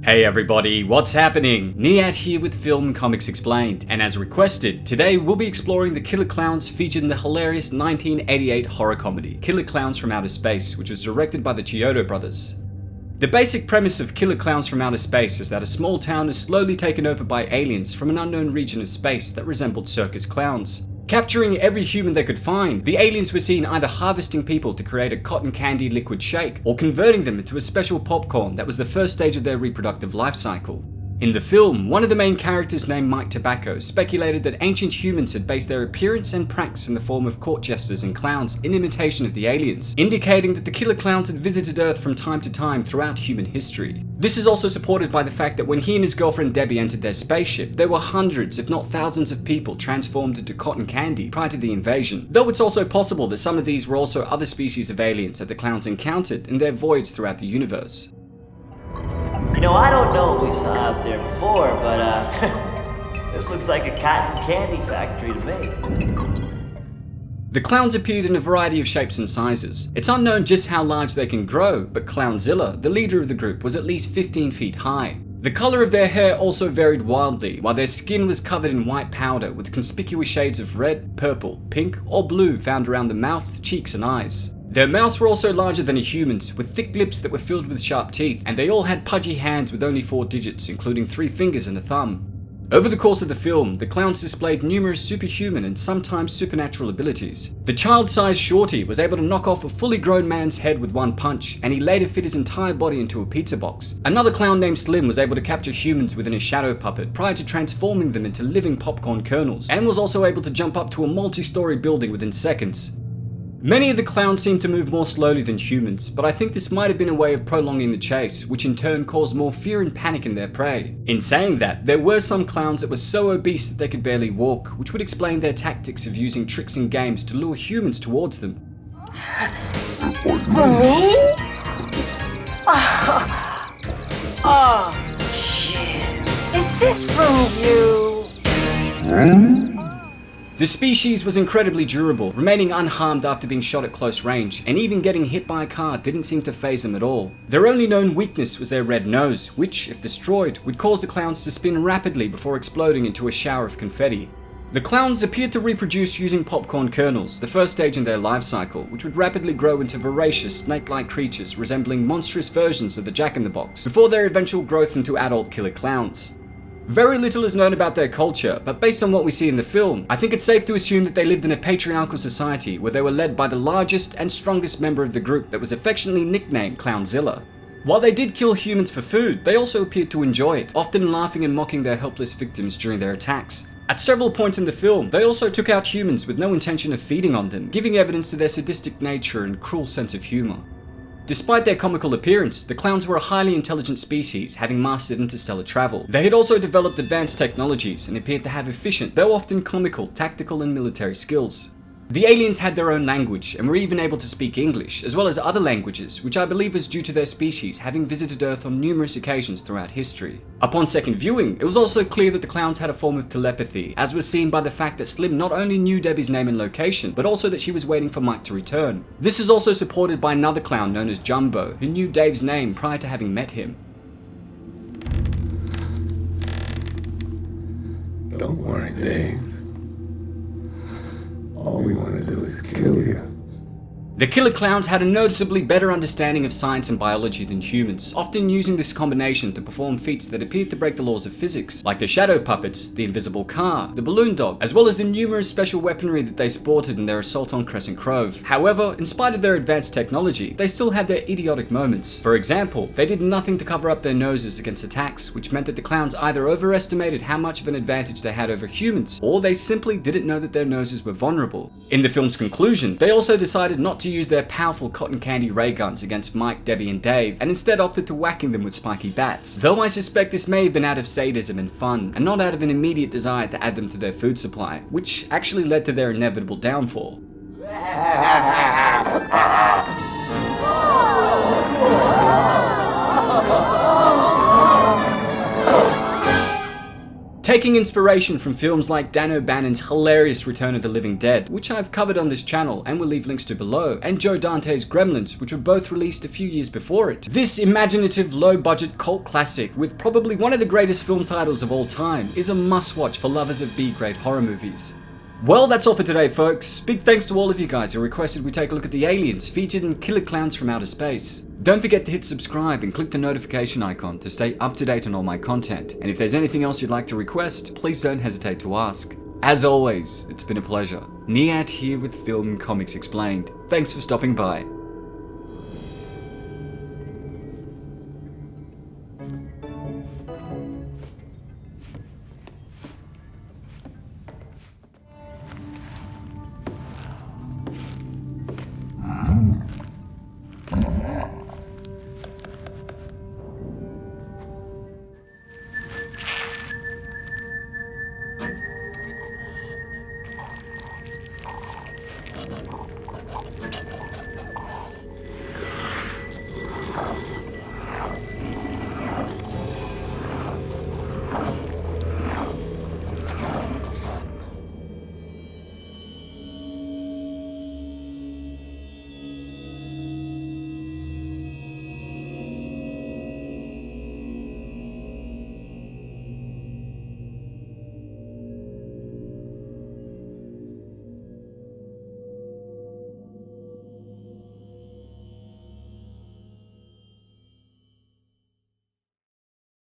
Hey everybody, what's happening? Niyat here with Film Comics Explained, and as requested, today we'll be exploring the Killer Klowns featured in the hilarious 1988 horror comedy, Killer Klowns from Outer Space, which was directed by the Chiodo brothers. The basic premise of Killer Klowns from Outer Space is that a small town is slowly taken over by aliens from an unknown region of space that resembled circus clowns. Capturing every human they could find, the aliens were seen either harvesting people to create a cotton candy liquid shake, or converting them into a special popcorn that was the first stage of their reproductive life cycle. In the film, one of the main characters named Mike Tobacco speculated that ancient humans had based their appearance and practice in the form of court jesters and clowns in imitation of the aliens, indicating that the Killer Klowns had visited Earth from time to time throughout human history. This is also supported by the fact that when he and his girlfriend Debbie entered their spaceship, there were hundreds, if not thousands of people transformed into cotton candy prior to the invasion, though it's also possible that some of these were also other species of aliens that the clowns encountered in their voyage throughout the universe. You know, I don't know what we saw out there before, but this looks like a cotton candy factory to me. The clowns appeared in a variety of shapes and sizes. It's unknown just how large they can grow, but Clownzilla, the leader of the group, was at least 15 feet high. The color of their hair also varied wildly, while their skin was covered in white powder with conspicuous shades of red, purple, pink, or blue found around the mouth, cheeks, and eyes. Their mouths were also larger than a human's, with thick lips that were filled with sharp teeth, and they all had pudgy hands with only 4 digits, including 3 fingers and a thumb. Over the course of the film, the clowns displayed numerous superhuman and sometimes supernatural abilities. The child-sized Shorty was able to knock off a fully grown man's head with one punch, and he later fit his entire body into a pizza box. Another clown named Slim was able to capture humans within a shadow puppet prior to transforming them into living popcorn kernels, and was also able to jump up to a multi-story building within seconds. Many of the clowns seem to move more slowly than humans, but I think this might have been a way of prolonging the chase, which in turn caused more fear and panic in their prey. In saying that, there were some clowns that were so obese that they could barely walk, which would explain their tactics of using tricks and games to lure humans towards them. For me? Oh, shit. Is this from you? The species was incredibly durable, remaining unharmed after being shot at close range, and even getting hit by a car didn't seem to faze them at all. Their only known weakness was their red nose, which, if destroyed, would cause the clowns to spin rapidly before exploding into a shower of confetti. The clowns appeared to reproduce using popcorn kernels, the first stage in their life cycle, which would rapidly grow into voracious, snake-like creatures resembling monstrous versions of the Jack-in-the-Box, before their eventual growth into adult killer clowns. Very little is known about their culture, but based on what we see in the film, I think it's safe to assume that they lived in a patriarchal society where they were led by the largest and strongest member of the group that was affectionately nicknamed Clownzilla. While they did kill humans for food, they also appeared to enjoy it, often laughing and mocking their helpless victims during their attacks. At several points in the film, they also took out humans with no intention of feeding on them, giving evidence to their sadistic nature and cruel sense of humor. Despite their comical appearance, the clowns were a highly intelligent species, having mastered interstellar travel. They had also developed advanced technologies and appeared to have efficient, though often comical, tactical and military skills. The aliens had their own language and were even able to speak English, as well as other languages, which I believe was due to their species having visited Earth on numerous occasions throughout history. Upon second viewing, it was also clear that the clowns had a form of telepathy, as was seen by the fact that Slim not only knew Debbie's name and location, but also that she was waiting for Mike to return. This is also supported by another clown known as Jumbo, who knew Dave's name prior to having met him. Don't worry, Dave. All we want to do is kill you. The Killer Klowns had a noticeably better understanding of science and biology than humans, often using this combination to perform feats that appeared to break the laws of physics, like the shadow puppets, the invisible car, the balloon dog, as well as the numerous special weaponry that they sported in their assault on Crescent Grove. However, in spite of their advanced technology, they still had their idiotic moments. For example, they did nothing to cover up their noses against attacks, which meant that the clowns either overestimated how much of an advantage they had over humans, or they simply didn't know that their noses were vulnerable. In the film's conclusion, they also decided not to to use their powerful cotton candy ray guns against Mike, Debbie, and Dave, and instead opted to whacking them with spiky bats. Though I suspect this may have been out of sadism and fun, and not out of an immediate desire to add them to their food supply, which actually led to their inevitable downfall. Taking inspiration from films like Dan O'Bannon's hilarious Return of the Living Dead, which I've covered on this channel and will leave links to below, and Joe Dante's Gremlins, which were both released a few years before it. This imaginative, low-budget cult classic, with probably one of the greatest film titles of all time, is a must-watch for lovers of B-grade horror movies. Well, that's all for today, folks. Big thanks to all of you guys who requested we take a look at the aliens featured in Killer Klowns from Outer Space. Don't forget to hit subscribe and click the notification icon to stay up to date on all my content. And if there's anything else you'd like to request, please don't hesitate to ask. As always, it's been a pleasure. Niyat here with Film Comics Explained. Thanks for stopping by.